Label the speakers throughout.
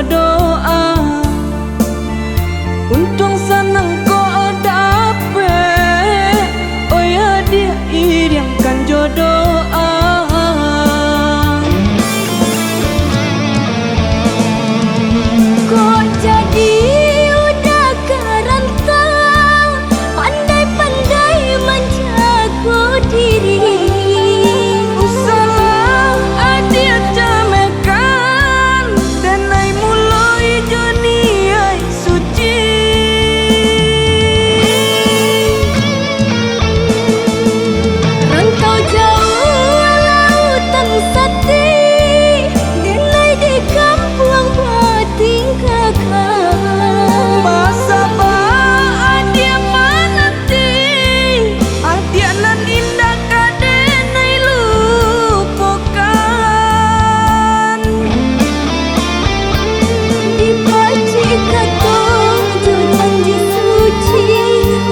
Speaker 1: doa. Untung senang kau dapet, oh ya dia iriangkan jodoh.
Speaker 2: Kok jadi udah kerantau, pandai-pandai menjaga diri.
Speaker 1: Salah adia jamekan, dan ai mulai dunia suci.
Speaker 2: Rantau jauh lautan sati, denai di kampung batin kakak.
Speaker 1: Masa ba adia manati, adia nan indah kadenai lupakan.
Speaker 2: Dipaci katong tu janji suci,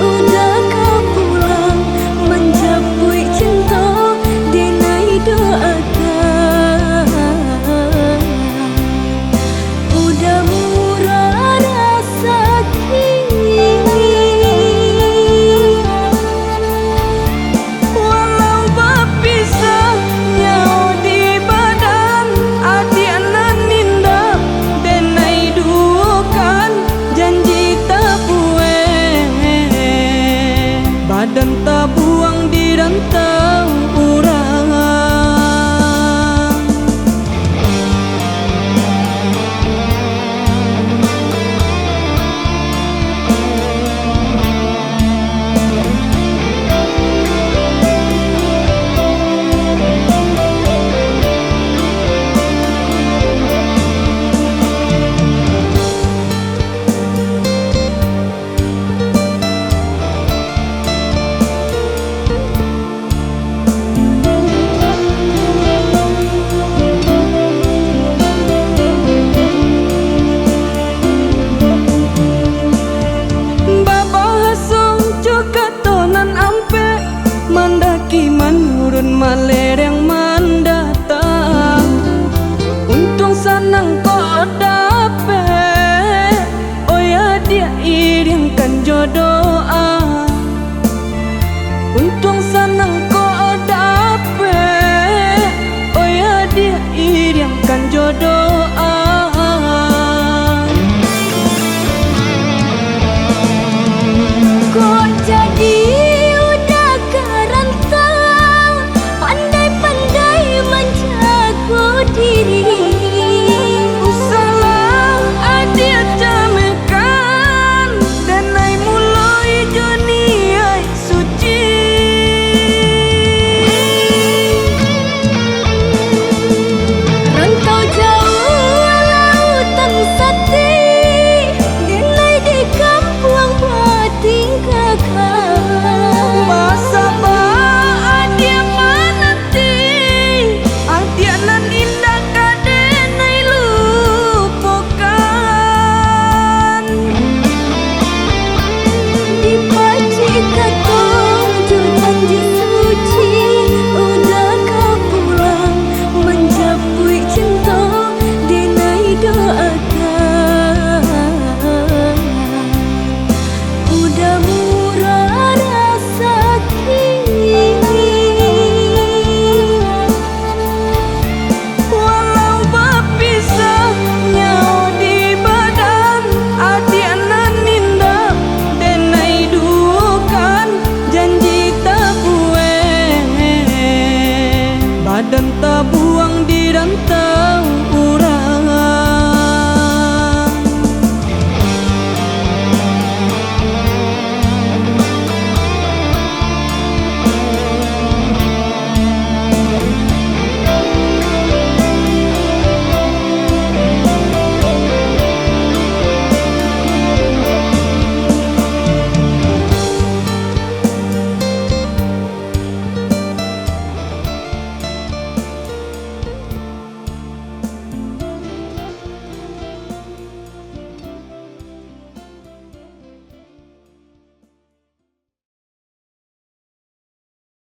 Speaker 2: udah kau pulang menjapui cinta, denai doakan. Udah murah rasa kini,
Speaker 1: Walau berpisah nyawa di badan, adia nan indah denai duakan. Janji tak bueng, badan tak buang di rantau orang. Mendaki menurun malereng mandata. Untung senang kau dapet, oh ya dia iringkan jodoh. Untung senang kau dapet, oh ya dia iringkan jodoh.
Speaker 2: kok jadi udah kerantau, pandai-pandai menjaga diri.
Speaker 1: Salah adia jamekan, dan ai mulai dunia suci.
Speaker 2: Rantau jauh lautan sati, denai di kampung batin kakak.
Speaker 1: Masa ba adia manati, adia nan indah kadenai lupakan.
Speaker 2: Dipaci katong tu janji suci, udah kau pulang menjapui cinta, denai doakan. Udah murah rasa kini,
Speaker 1: Walau berpisah nyawa di badan, adia nan indah denai duakan. Janji tak bueng, badan tak buang di rantau.